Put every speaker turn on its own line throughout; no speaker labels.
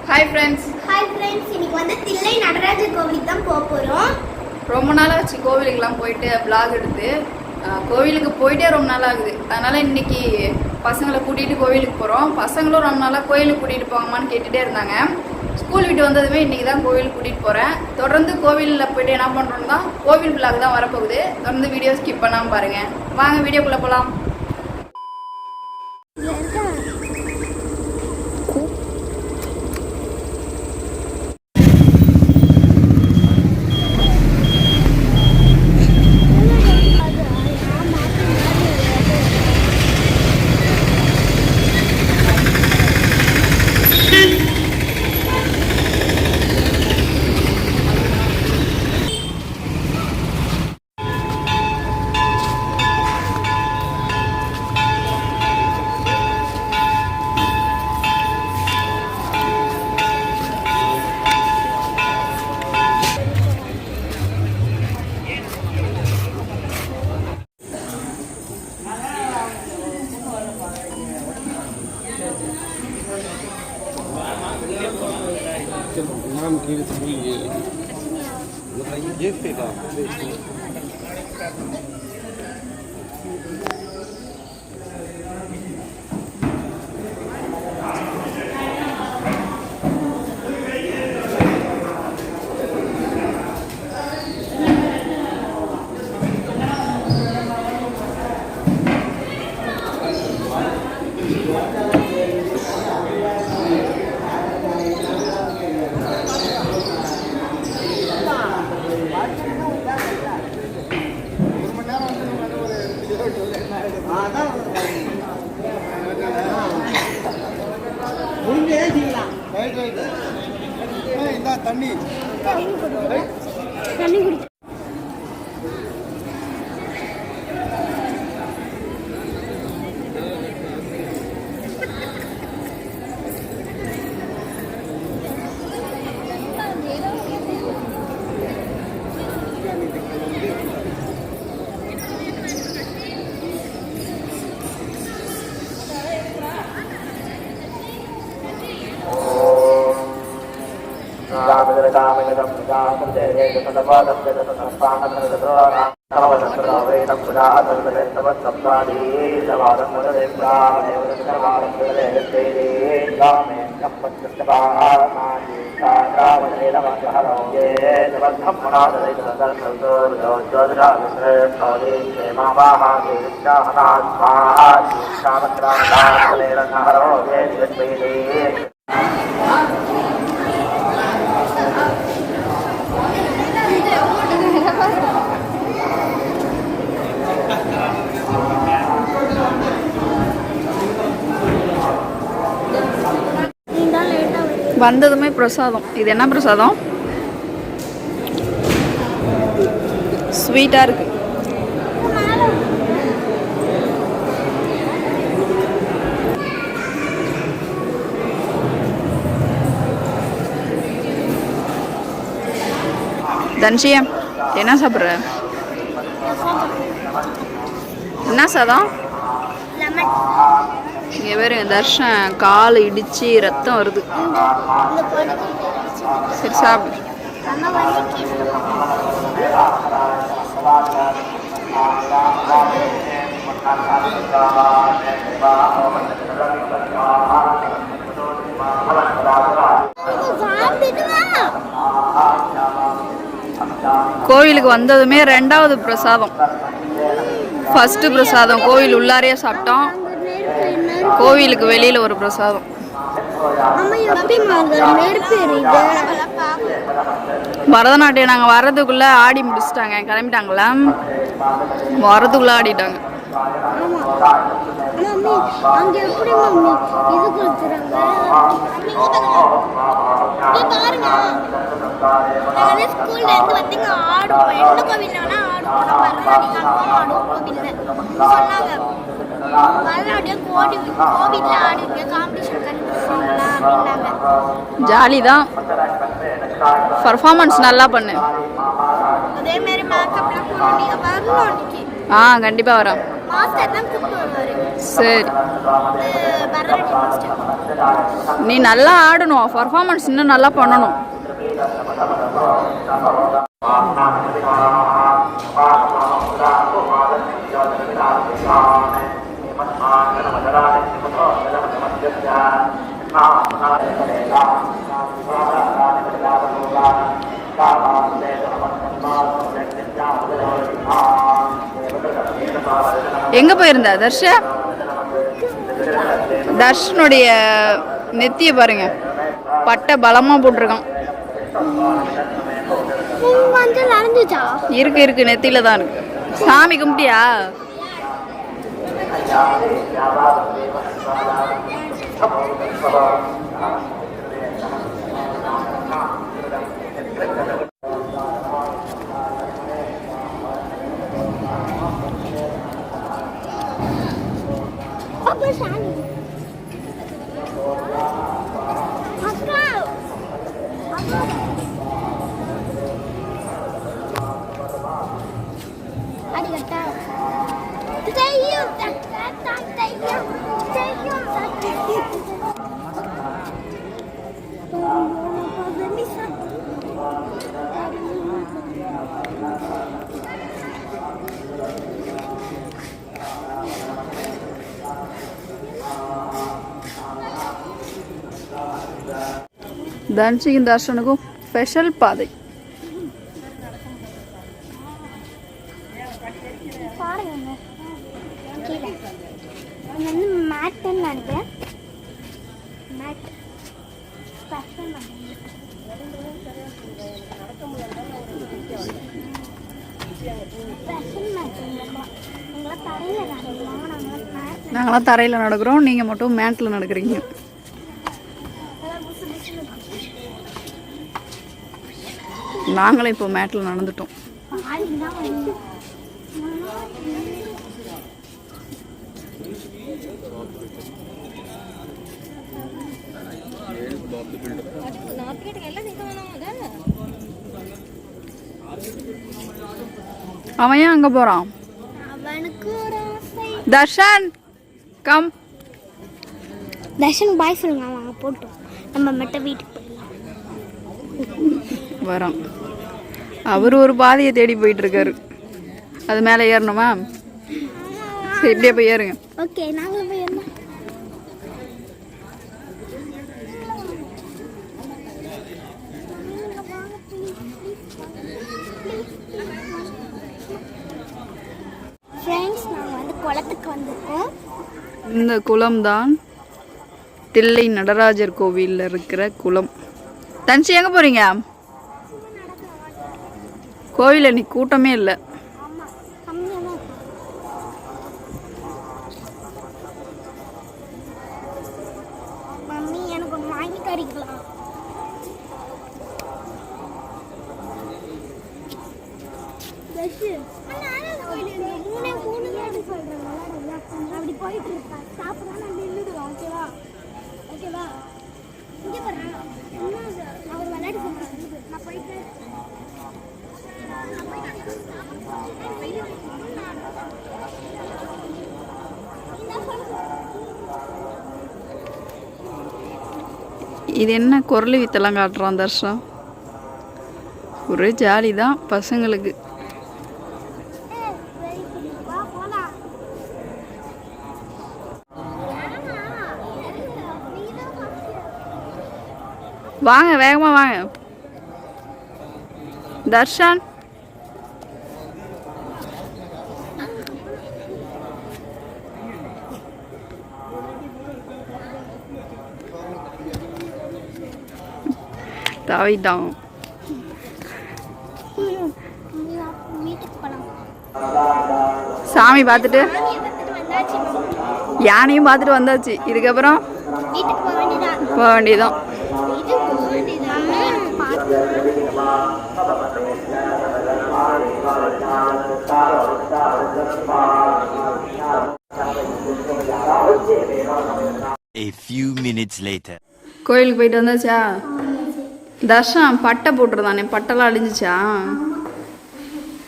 Hi friends.
இன்னைக்கு வந்து தில்லை நடராஜர் கோவிலுக்கு தான் போக போகிறோம்.
ரொம்ப நாளாக வச்சு கோவிலுக்கெல்லாம் போயிட்டு விளாக் எடுத்து கோவிலுக்கு போயிட்டே ரொம்ப நாள் ஆகுது. அதனால் இன்றைக்கி பசங்களை கூட்டிகிட்டு கோவிலுக்கு போகிறோம். பசங்களும் ரொம்ப நாளாக கோவிலுக்கு கூட்டிகிட்டு போங்கம்மான்னு கேட்டுகிட்டே இருந்தாங்க. ஸ்கூல் விட்டு வந்ததுமே இன்றைக்கி தான் கோவிலுக்கு கூட்டிகிட்டு போகிறேன். தொடர்ந்து கோவிலில் போய்ட்டு என்ன பண்ணுறோன்னு தான் கோவில் விளாக் தான் வரப்போகுது. தொடர்ந்து வீடியோ ஸ்கிப் பண்ணாமல் பாருங்கள். வாங்க வீடியோக்குள்ளே போகலாம்.
Nam kiri sebuli, lagi jefe lah. தண்ணி குடி.
வந்ததுமே பிரசாதம். இது என்ன பிரசாதம்? ஸ்வீட்டாக இருக்கு. தன்ஷியா என்ன சாப்பிட்ற? என்ன சாதம்? இங்கே வேறு தர்ஷன் கால் இடித்து ரத்தம் வருது. சரி சாப்பிடு. கோவிலுக்கு வந்ததுமே ரெண்டாவது பிரசாதம். ஃபர்ஸ்ட் பிரசாதம் கோவில் உள்ளாரையே சாப்பிட்டோம். கோவிலுக்கு வெளியில ஒரு பிரசாதம். பரதநாட்டியம் நாங்கள் வர்றதுக்குள்ள ஆடி முடிச்சிட்டாங்க. கிளம்பிட்டாங்களா? வர்றதுக்குள்ள ஆடிட்டாங்க. ஜாலி தான். பர்ஃபார்மன்ஸ் நல்லா பண்ணு. கண்டிப்பாக வரோம்.
மாஸ்டர் தான் கூப்பிட்டு வருவாரு.
சரி,
பரதநாட்டியம் மாஸ்டர்.
நீ நல்லா ஆடணும், பர்ஃபார்மன்ஸ் இன்னும் நல்லா பண்ணணும். எங்க போயிருந்த தர்ஷனுடைய நெத்திய பாருங்க, பட்டை பலமா போட்டிருக்கான்.
மஞ்சள் அரைஞ்சுச்சா?
இருக்கு நெத்தியில தான் இருக்கு. சாமி கும்பிட்டியா?
அப்பா சாமி அக்கா அடிக்கட்டா தெய்யம் தட்டா தெய்யம் தெய்யம்
தன்ஷிக்கும் தர்ஷனுக்கும் ஸ்பெஷல் பாதை.
பாருங்க கீழே வந்து மேட்டுன்னு நினைக்கிறேன். மேட் ஸ்பெஷல்
நாங்களாம் தரையில் நடக்கிறோம், நீங்கள் மட்டும் மேட்டில் நடக்கிறீங்க. நாங்களும் இப்போ மேட்டில் நடந்துட்டோம். அவன் ஏன் அங்க போறான்? தர்ஷன் கம்.
தர்ஷன் பாய் சொல்லுங்க, அவன் போட்டோம். நம்ம மட்டும் வீட்டுக்கு
வரோம். அவர் ஒரு பாதையை தேடி போயிட்டு இருக்காரு. அது மேலே ஏறணுமா? சரி, இப்படியே போய் ஏறுங்க.
ஓகே, நாங்களும் போய் ஏறணும். ஃப்ரெண்ட்ஸ், நாங்கள் வந்து குளத்துக்கு வந்திருக்கோம்.
இந்த குளம் தான் தில்லை நடராஜர் கோவிலில் இருக்கிற குளம். தன்ஷி எங்கே போகிறீங்க? கோவிலில் இன்னைக்கு கூட்டமே இல்லை.
மம்மி எனக்கு ஒன்று வாங்கி தரீங்களா? அப்படி போயிட்டு இருக்கா சாப்பிடா, நான் நின்றுடுவோம். ஓகேவா? ஓகேவா? இங்கே போடுறேன். அவர் விளையாடி சொல்றாரு. நான் போயிட்டு
இது என்ன குரல் வித்தெல்லாம் காட்டுறான் தர்ஷம்? ஒரு ஜாலி தான் பசங்களுக்கு. வாங்க, வேகமா வாங்க. தர்ஷன் தாவிட்டான். சாமி பார்த்துட்டு யானையும் பார்த்துட்டு வந்தாச்சு. இதுக்கப்புறம் போக வேண்டியதான்.
A few minutes later.
கோயிலுக்கு போயிட்டு வந்தாச்சா? தர்ஷன் பட்டை போட்டுருந்தானே, பட்டெல்லாம் அழிஞ்சிச்சா?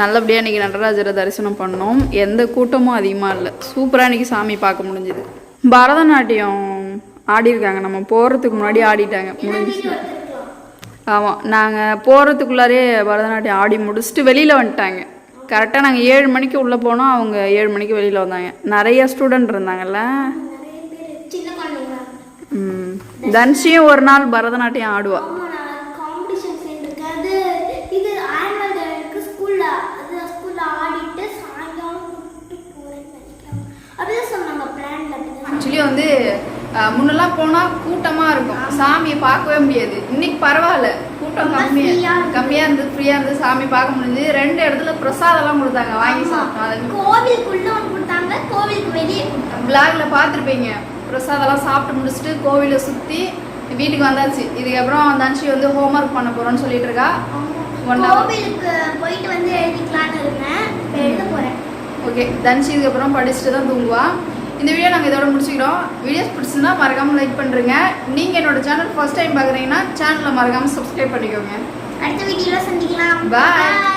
நல்லபடியாக இன்றைக்கி நடராஜரை தரிசனம் பண்ணோம். எந்த கூட்டமும் அதிகமாக இல்லை. சூப்பராக இன்றைக்கி சாமி பார்க்க முடிஞ்சுது. பரதநாட்டியம் ஆடிருக்காங்க. நம்ம போகிறதுக்கு முன்னாடி ஆடிட்டாங்க, முடிஞ்சிச்சு. ஆமாம், நாங்கள் போகிறதுக்குள்ளாரே பரதநாட்டியம் ஆடி முடிச்சுட்டு வெளியில் வந்துட்டாங்க. கரெக்டாக நாங்கள் 7 மணிக்கு உள்ளே போனோம், அவங்க 7 மணிக்கு வெளியில் வந்தாங்க. நிறைய ஸ்டூடெண்ட் இருந்தாங்கல்ல. தன்ஷியும் ஒரு நாள் பரதநாட்டியம் ஆடுவா. ஆக்சுவலி வந்து முன்னெல்லாம் போனால் கூட்டமாக இருக்கும், சாமியை பார்க்கவே முடியாது. இன்னைக்கு பரவாயில்ல, கூட்டம் கம்மியாக இருந்து ஃப்ரீயாக இருந்து சாமி பார்க்க முடிஞ்சு. 2 இடத்துல பிரசாதம்லாம் கொடுத்தாங்க, வாங்கி சாப்பிட்டோம்.
கோவிலுக்குள்ள கொடுத்தாங்க, கோவிலுக்கு வெளியே
பிளாக்ல பார்த்துருப்பீங்க. பிரசாதம்லாம் சாப்பிட்டு முடிச்சுட்டு கோவிலை சுற்றி வீட்டுக்கு வந்தாச்சு. இதுக்கப்புறம் தன்ஷி வந்து ஹோம்ஒர்க் பண்ண போகிறோன்னு சொல்லிட்டு இருக்கா.
கோவிலுக்கு போயிட்டு வந்து எழுதிக்கலான்னு இருந்தேன், எழுத போகிறேன்.
ஓகே, தன்ஷி இதுக்கப்புறம் படிச்சுட்டு தான் தூங்குவா. இந்த வீடியோ நாங்கள் இதோட முடிச்சுக்கிறோம். வீடியோஸ் பிடிச்சிருந்தா மறக்காமல் லைக் பண்ணுறேங்க. நீங்கள் என்னோட சேனல் ஃபர்ஸ்ட் டைம் பார்க்குறீங்கன்னா சேனலை மறக்காமல் சப்ஸ்கிரைப் பண்ணிக்கோங்க.
அடுத்த வீடியோவில் சந்திக்கலாம்.
பாய்.